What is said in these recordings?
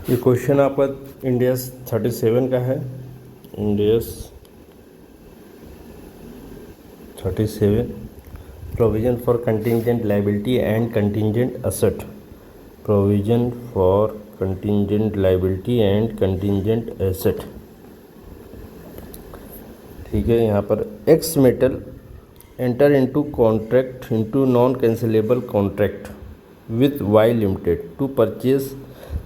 ये क्वेश्चन आपका इंडियस 37 का है। Ind AS 37 provision for contingent liability and contingent asset. Provision for contingent liability and contingent asset. ठीक है, यहाँ पर X metal enter into contract into non cancellable contract with Y limited to purchase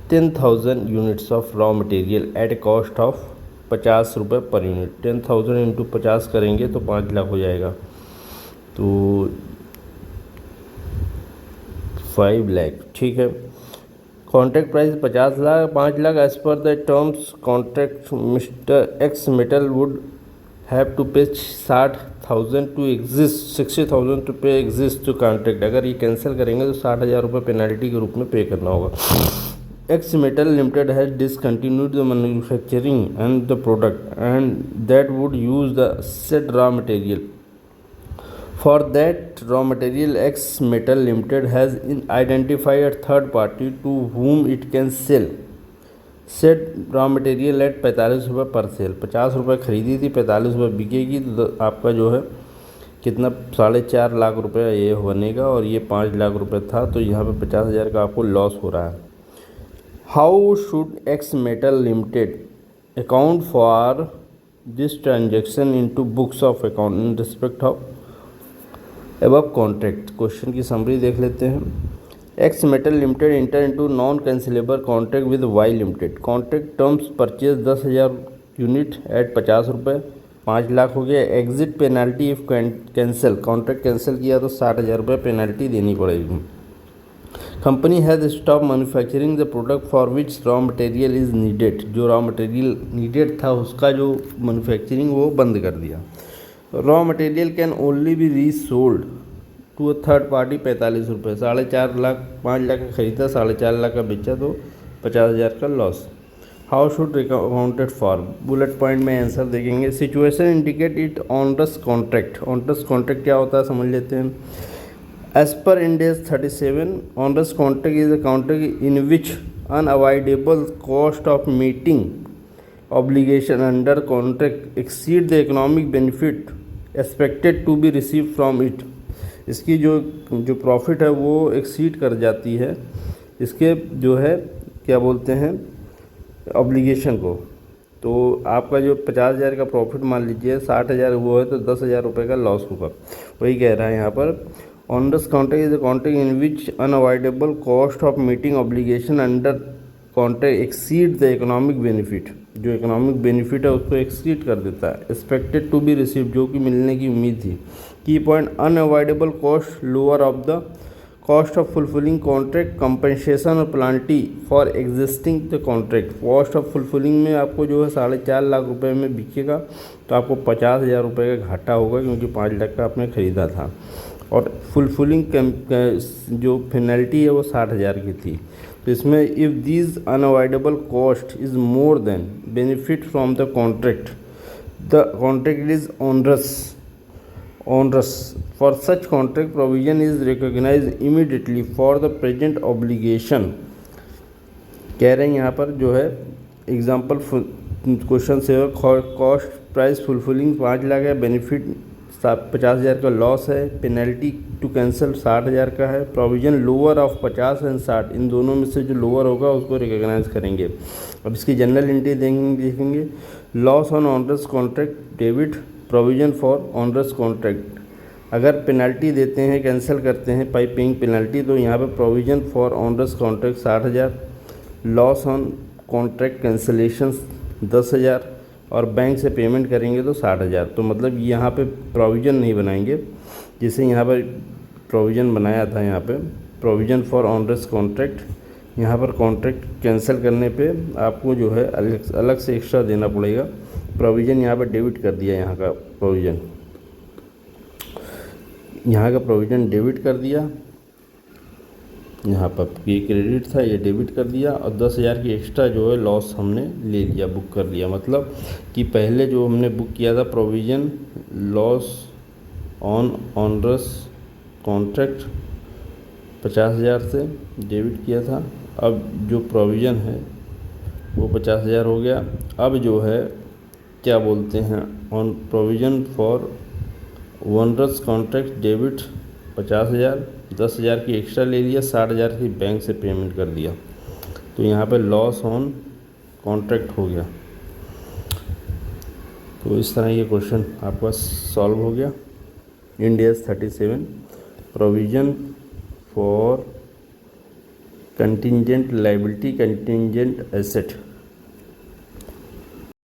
10,000 units of raw material at a cost of 50 रुपये per unit. 10,000 into 50 करेंगे तो 5 लाख हो जाएगा, तो 5 लाख। ठीक है, contract price 50 lakh, 5 lakh. As per the terms contract mister X metal would have to pay 60,000 to exist, 60,000 to pay exist to contract. अगर ये कैंसिल करेंगे तो 60,000 रुपये पेनल्टी के रूप में पे करना होगा। X Metal Limited has discontinued the manufacturing and the product and that would use the said raw material. For that raw material, X Metal Limited has identified a third party to whom it can sell said raw material at 45 रुपये पर cell. 50 रुपये खरीदी थी, 45 रुपये बिकेगी, तो आपका जो है कितना 4.5 लाख रुपये ये बनेगा, और ये 5 लाख रुपये था, तो यहाँ पे 50,000 का आपको लॉस हो रहा है। How should X Metal Limited account for this transaction into books of account in respect of above contract? Question की समरी देख लेते हैं। X Metal Limited enter into non-cancelable contract with Y Limited. Contract terms purchase 10,000 unit at 50 रुपये, 5 लाख हो गया। Exit penalty if cancel, contract cancel किया तो 60,000 रुपये पेनल्टी देनी पड़ेगी। Company has stop manufacturing the product for which raw material is needed. जो raw material needed था उसका जो मैन्युफैक्चरिंग वो बंद कर दिया। Raw material can only be resold to a third party 45 रुपये। 4.5 लाख, 5 लाख का खरीदा, 4.5 लाख का बेचा, तो 50,000 का loss. How should accounted for, bullet point में आंसर देखेंगे। Situation indicate it onerous contract. Onerous contract क्या होता है समझ लेते हैं। As per India's 37, onerous contract is a contract in which unavoidable cost of meeting obligation under contract exceed the economic benefit expected to be received from it. इसकी जो profit है वो एक्सीड कर जाती है इसके जो है क्या बोलते हैं ऑब्लिगेशन को। तो आपका जो 50,000 का प्रॉफिट मान लीजिए 60,000 वो है, तो 10,000 रुपये का लॉस होगा। वही कह रहा है यहाँ पर, onerous contract is a contract in which unavoidable cost of meeting obligation under contract exceed the economic benefit। जो इकोनॉमिक बेनिफिट है उसको एक्सीड कर देता है। एक्सपेक्टेड टू बी रिसीव, जो कि मिलने की उम्मीद थी। Key point, unavoidable cost lower of the cost of fulfilling contract compensation और penalty for existing the contract. Cost of fulfilling में आपको जो है 4.5 लाख रुपये में बिकेगा, तो आपको 50,000 रुपये का घाटा होगा, क्योंकि 5 लाख का आपने ख़रीदा था। और फुलफिलिंग जो पेनल्टी है वो 60,000 की थी। तो इसमें if this unavoidable cost is more than benefit from the contract is onerous for such contract provision is recognise immediately for the present obligation. कह रहे हैं यहाँ पर जो है एग्जाम्पल क्वेश्चन से, कॉस्ट प्राइस फुलफिलिंग 5 लाख है, बेनिफिट 50,000 का लॉस है, पेनल्टी टू कैंसिल 60,000 का है, प्रोविज़न लोअर ऑफ 50 एंड 60, इन दोनों में से जो लोअर होगा उसको रिकॉग्नाइज करेंगे। अब इसकी जनरल एंट्री देखेंगे। Loss on onerous contract debit, provision for onerous contract. अगर पेनल्टी देते हैं, कैंसिल करते हैं बाई पेइंग पेनल्टी, तो यहाँ पे provision for onerous contract 60,000, loss on contract cancellation 10,000, और बैंक से पेमेंट करेंगे तो 60,000। तो मतलब यहाँ पे प्रोविज़न नहीं बनाएंगे, जैसे यहाँ पर प्रोविज़न बनाया था। यहाँ पे प्रोविज़न फॉर ऑनरस कॉन्ट्रैक्ट, यहाँ पर कॉन्ट्रैक्ट कैंसिल करने पे आपको जो है अलग से एक्स्ट्रा देना पड़ेगा। प्रोविज़न यहाँ पर डेबिट कर दिया, यहाँ का प्रोविज़न डेबिट कर दिया। यहाँ पर ये क्रेडिट था, ये डेबिट कर दिया, और 10,000 की एक्स्ट्रा जो है लॉस हमने ले लिया, बुक कर लिया। मतलब कि पहले जो हमने बुक किया था provision loss on onerous contract 50,000 से डेबिट किया था, अब जो प्रोविज़न है वो 50,000 हो गया। अब जो है क्या बोलते हैं, on provision for onerous contract debit 50,000, 10,000 की एक्स्ट्रा ले लिया, 60,000 की बैंक से पेमेंट कर दिया, तो यहाँ पे लॉस ऑन कॉन्ट्रैक्ट हो गया। तो इस तरह ये क्वेश्चन आपका सॉल्व हो गया। India's 37 provision for contingent liability contingent asset